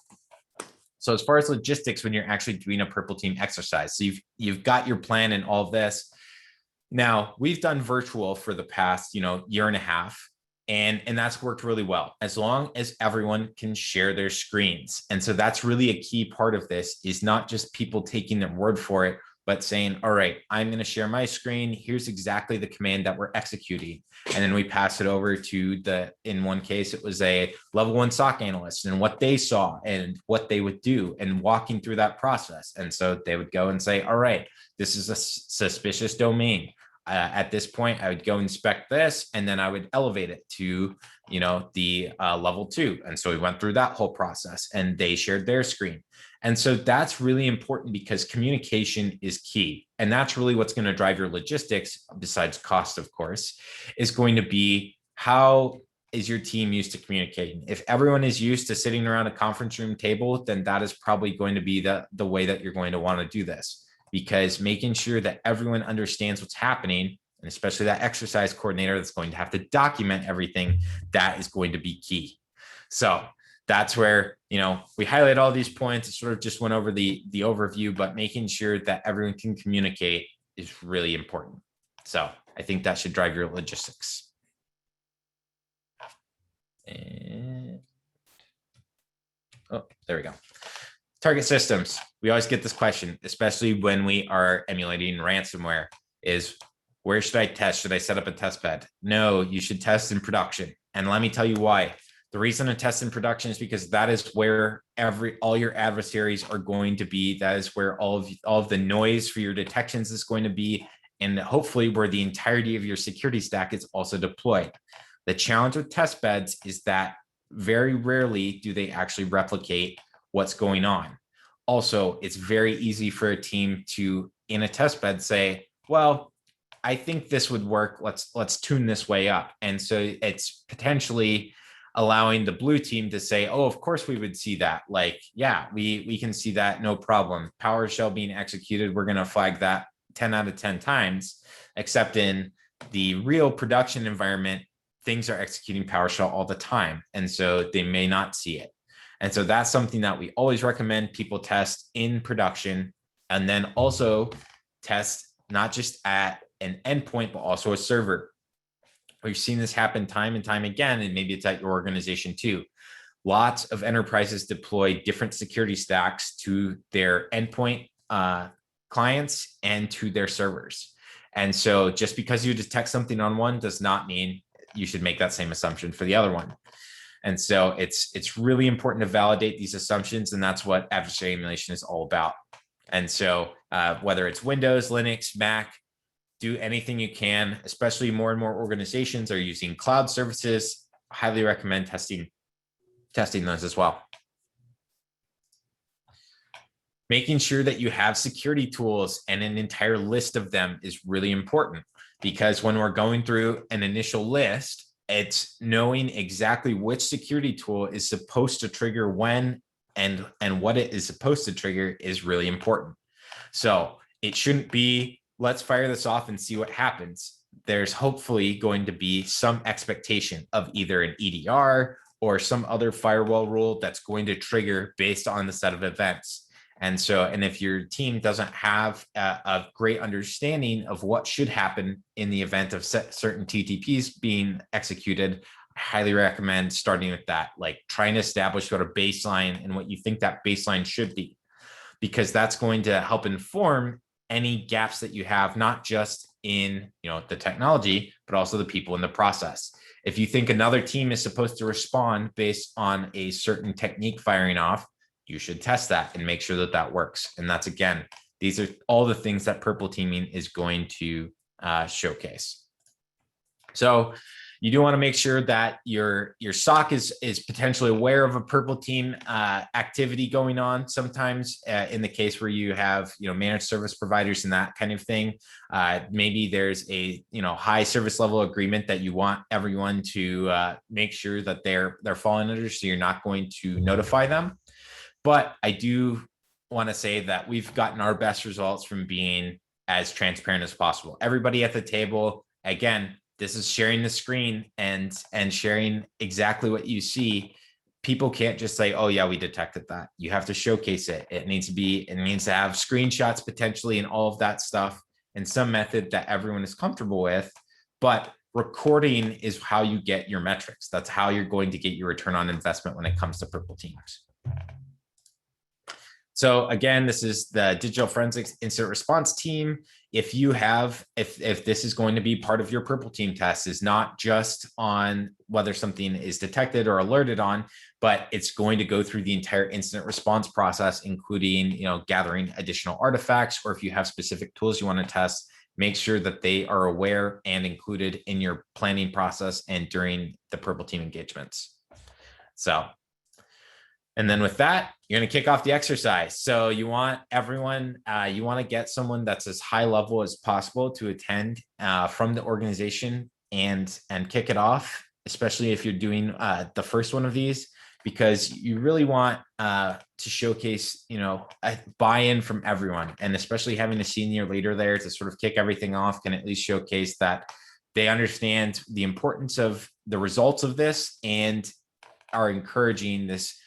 So as far as logistics, when you're actually doing a purple team exercise, so you've got your plan and all of this. Now we've done virtual for the past, year and a half. And that's worked really well, as long as everyone can share their screens. And so that's really a key part of this, is not just people taking their word for it, but saying, all right, I'm going to share my screen. Here's exactly the command that we're executing. And then we pass it over to in one case, it was a level 1 SOC analyst and what they saw and what they would do and walking through that process. And so they would go and say, all right, this is a suspicious domain. At this point, I would go inspect this, and then I would elevate it to, the level 2. And so we went through that whole process, and they shared their screen. And so that's really important, because communication is key. And that's really what's going to drive your logistics, besides cost, of course, is going to be, how is your team used to communicating? If everyone is used to sitting around a conference room table, then that is probably going to be the way that you're going to want to do this. Because making sure that everyone understands what's happening, and especially that exercise coordinator that's going to have to document everything, that is going to be key. So that's where, we highlight all these points. It sort of just went over the overview, but making sure that everyone can communicate is really important. So I think that should drive your logistics. And, oh, there we go. Target systems. We always get this question, especially when we are emulating ransomware, is where should I test? Should I set up a test bed? No, you should test in production. And let me tell you why. The reason to test in production is because that is where all your adversaries are going to be. That is where all of the noise for your detections is going to be, and hopefully where the entirety of your security stack is also deployed. The challenge with test beds is that very rarely do they actually replicate what's going on. Also, it's very easy for a team to, in a test bed, say, well, I think this would work. Let's tune this way up. And so it's potentially allowing the blue team to say, oh, of course we would see that. Like, yeah, we can see that, no problem. PowerShell being executed, we're going to flag that 10 out of 10 times, except in the real production environment, things are executing PowerShell all the time. And so they may not see it. And so that's something that we always recommend people test in production, and then also test not just at an endpoint, but also a server. We've seen this happen time and time again, and maybe it's at your organization too. Lots of enterprises deploy different security stacks to their endpoint clients and to their servers. And so just because you detect something on one does not mean you should make that same assumption for the other one. And so it's really important to validate these assumptions, and that's what adversary emulation is all about. And so whether it's Windows, Linux, Mac, do anything you can, especially more and more organizations are using cloud services. Highly recommend testing those as well. Making sure that you have security tools and an entire list of them is really important, because when we're going through an initial list, it's knowing exactly which security tool is supposed to trigger when and what it is supposed to trigger is really important. So it shouldn't be, let's fire this off and see what happens. There's hopefully going to be some expectation of either an EDR or some other firewall rule that's going to trigger based on the set of events. And if your team doesn't have a great understanding of what should happen in the event of certain TTPs being executed, I highly recommend starting with that, like trying to establish what a baseline and what you think that baseline should be, because that's going to help inform any gaps that you have, not just in, the technology, but also the people in the process. If you think another team is supposed to respond based on a certain technique firing off, you should test that and make sure that that works. And that's, again, these are all the things that purple teaming is going to showcase. So you do want to make sure that your SOC is potentially aware of a purple team activity going on. Sometimes in the case where you have managed service providers and that kind of thing, maybe there's a high service level agreement that you want everyone to make sure that they're falling under, so you're not going to notify them. But I do want to say that we've gotten our best results from being as transparent as possible. Everybody at the table, again, this is sharing the screen and sharing exactly what you see. People can't just say, oh yeah, we detected that. You have to showcase it. It needs to have screenshots potentially and all of that stuff in some method that everyone is comfortable with. But recording is how you get your metrics. That's how you're going to get your return on investment when it comes to purple teams. So again, this is the digital forensics incident response team. If this is going to be part of your purple team test, is not just on whether something is detected or alerted on, but it's going to go through the entire incident response process, including gathering additional artifacts, or if you have specific tools you want to test, make sure that they are aware and included in your planning process and during the purple team engagements. So, and then with that, you're going to kick off the exercise. So you want everyone, you want to get someone that's as high level as possible to attend from the organization and kick it off, especially if you're doing the first one of these, because you really want to showcase, a buy-in from everyone, and especially having a senior leader there to sort of kick everything off can at least showcase that they understand the importance of the results of this and are encouraging this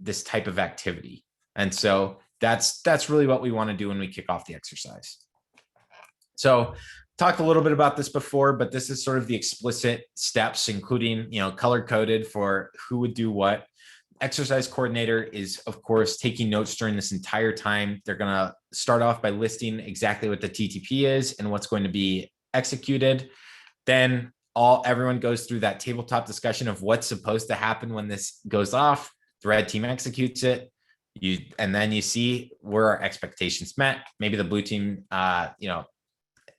this type of activity. And so that's really what we want to do when we kick off the exercise. So talked a little bit about this before, but this is sort of the explicit steps, including, color coded for who would do what. Exercise coordinator is, of course, taking notes during this entire time. They're going to start off by listing exactly what the TTP is and what's going to be executed. Then everyone goes through that tabletop discussion of what's supposed to happen when this goes off. The red team executes it. And then you see where our expectations met. Maybe the blue team,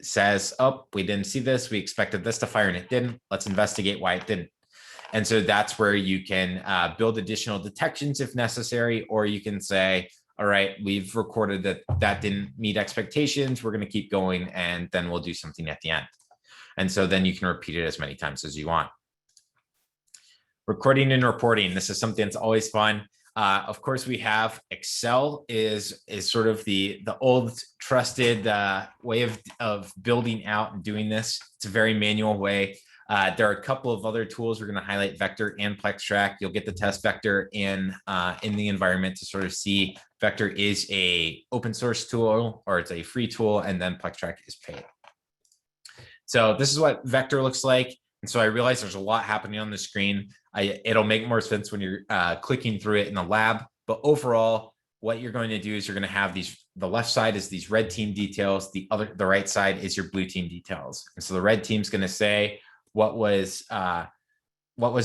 says, oh, we didn't see this. We expected this to fire and it didn't. Let's investigate why it didn't. And so that's where you can build additional detections if necessary, or you can say, all right, we've recorded that didn't meet expectations. We're going to keep going, and then we'll do something at the end. And so then you can repeat it as many times as you want. Recording and reporting. This is something that's always fun. Of course, we have Excel is sort of the old trusted way of building out and doing this. It's a very manual way. There are a couple of other tools. We're going to highlight Vector and PlexTrack. You'll get the test Vector in the environment to sort of see Vector is a open source tool or it's a free tool, and then PlexTrack is paid. So this is what Vector looks like. And so I realize there's a lot happening on the screen. It'll make more sense when you're clicking through it in the lab. But overall, what you're going to do is you're going to have the left side is these red team details. The right side is your blue team details. And so the red team's going to say what was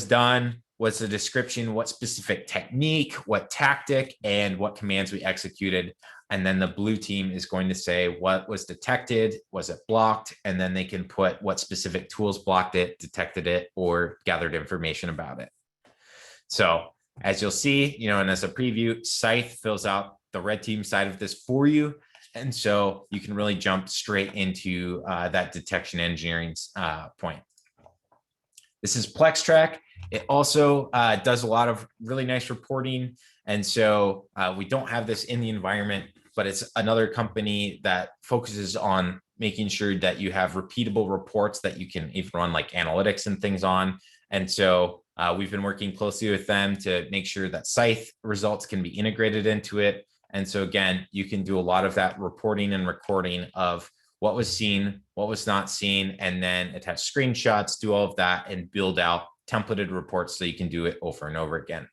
done, what's the description, what specific technique, what tactic, and what commands we executed. And then the blue team is going to say what was detected, was it blocked, and then they can put what specific tools blocked it, detected it, or gathered information about it. So as you'll see, and as a preview, SCYTHE fills out the red team side of this for you. And so you can really jump straight into that detection engineering point. This is PlexTrack. It also does a lot of really nice reporting. And so we don't have this in the environment, but it's another company that focuses on making sure that you have repeatable reports that you can even run like analytics and things on. And so we've been working closely with them to make sure that SCYTHE results can be integrated into it. And so again, you can do a lot of that reporting and recording of what was seen, what was not seen, and then attach screenshots, do all of that, and build out templated reports so you can do it over and over again.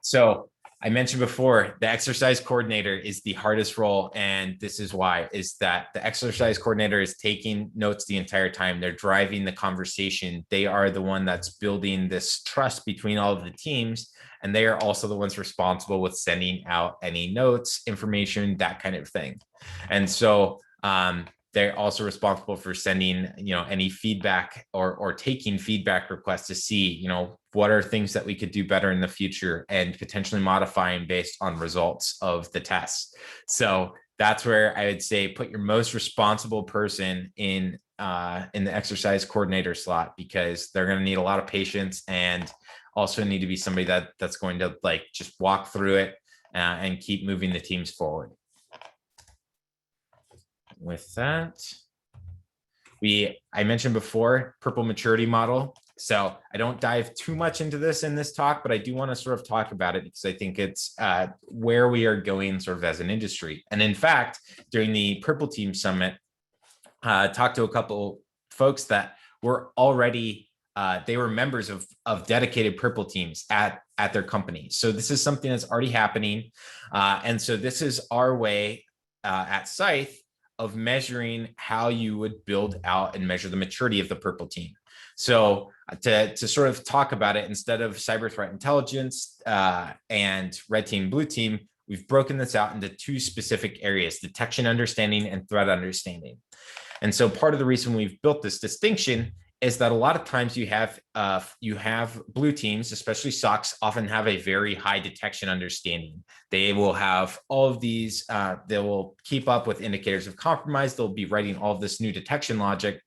So I mentioned before, the exercise coordinator is the hardest role. And this is why, is that the exercise coordinator is taking notes the entire time. They're driving the conversation. They are the one that's building this trust between all of the teams. And they are also the ones responsible with sending out any notes, information, that kind of thing. And so they're also responsible for sending, any feedback or taking feedback requests to see, what are things that we could do better in the future and potentially modifying based on results of the tests. So that's where I would say put your most responsible person in the exercise coordinator slot, because they're going to need a lot of patience and also need to be somebody that's going to just walk through it and keep moving the teams forward. With that, I mentioned before, purple maturity model. So I don't dive too much into this in this talk, but I do want to sort of talk about it because I think it's where we are going sort of as an industry. And in fact, during the Purple Team Summit, talked to a couple folks that were already, they were members of dedicated purple teams at their company. So this is something that's already happening. And so this is our way at SCYTHE of measuring how you would build out and measure the maturity of the purple team. So to sort of talk about it, instead of cyber threat intelligence and red team, blue team, we've broken this out into two specific areas: detection understanding and threat understanding. And so part of the reason we've built this distinction is that a lot of times you have blue teams, especially SOCs, often have a very high detection understanding. They will have all of these, they will keep up with indicators of compromise. They'll be writing all of this new detection logic,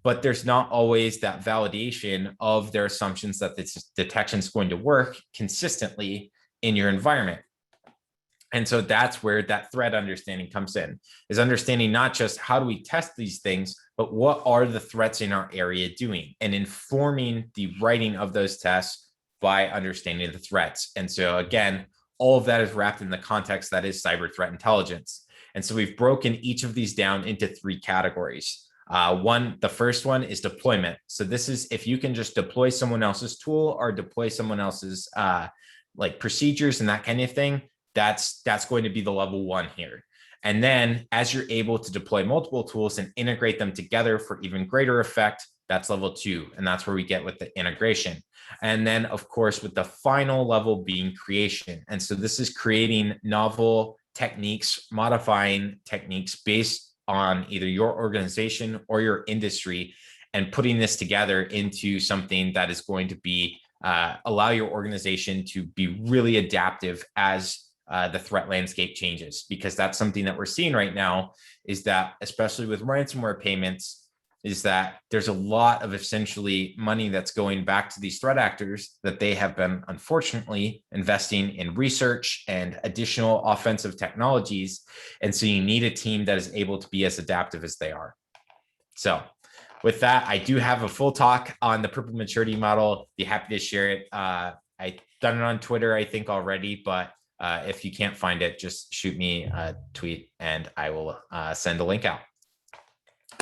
but there's not always that validation of their assumptions that this detection is going to work consistently in your environment. And so that's where that threat understanding comes in, is understanding not just how do we test these things, but what are the threats in our area doing, and informing the writing of those tests by understanding the threats. And so again, all of that is wrapped in the context that is cyber threat intelligence. And so we've broken each of these down into three categories. The first one is deployment. So this is if you can just deploy someone else's tool or deploy someone else's procedures and that kind of thing. That's going to be the level one here. And then as you're able to deploy multiple tools and integrate them together for even greater effect, that's level two. And that's where we get with the integration. And then of course, with the final level being creation. And so this is creating novel techniques, modifying techniques based on either your organization or your industry, and putting this together into something that is going to be allow your organization to be really adaptive as the threat landscape changes, because that's something that we're seeing right now, is that especially with ransomware payments, is that there's a lot of essentially money that's going back to these threat actors that they have been unfortunately investing in research and additional offensive technologies. And so you need a team that is able to be as adaptive as they are. So with that, I do have a full talk on the purple maturity model. Be happy to share it. I've done it on Twitter, I think already, but if you can't find it, just shoot me a tweet and I will send a link out.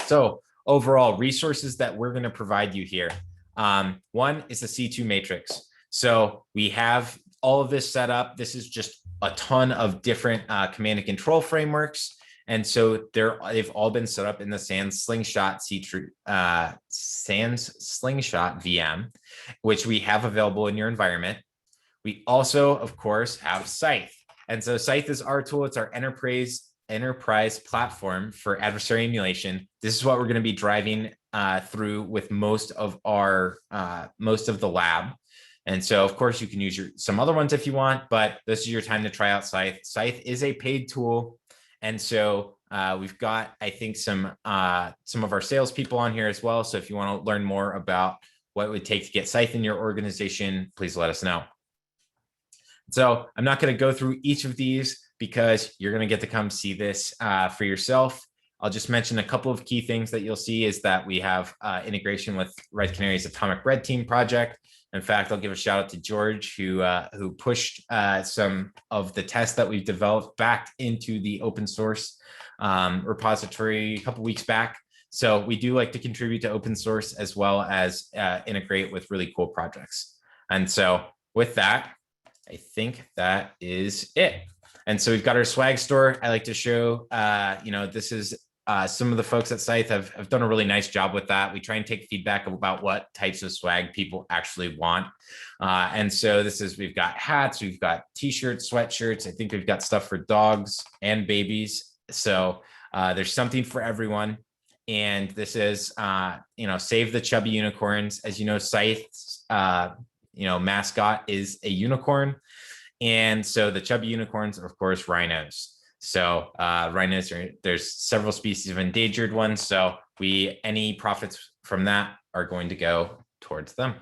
So overall, resources that we're going to provide you here. One is the C2 matrix. So we have all of this set up. This is just a ton of different command and control frameworks. And so they've all been set up in the SANS Slingshot VM, which we have available in your environment. We also, of course, have SCYTHE. And so SCYTHE is our tool. It's our enterprise platform for adversary emulation. This is what we're going to be driving through with most of the lab. And so, of course, you can use some other ones if you want, but this is your time to try out SCYTHE. SCYTHE is a paid tool. And so we've got, I think, some of our salespeople on here as well. So if you want to learn more about what it would take to get SCYTHE in your organization, please let us know. So I'm not going to go through each of these because you're going to get to come see this for yourself. I'll just mention a couple of key things that you'll see is that we have integration with Red Canary's Atomic Red Team project. In fact, I'll give a shout out to George who pushed some of the tests that we've developed back into the open source repository a couple weeks back. So we do like to contribute to open source as well as integrate with really cool projects. And so with that, I think that is it. And so we've got our swag store. I like to show, this is some of the folks at Scythe have done a really nice job with that. We try and take feedback about what types of swag people actually want. And so we've got hats, we've got t-shirts, sweatshirts. I think we've got stuff for dogs and babies. So there's something for everyone. And this is, save the chubby unicorns. As you know, Scythe's, mascot is a unicorn. And so the chubby unicorns are, of course, rhinos. So rhinos there's several species of endangered ones. So any profits from that are going to go towards them.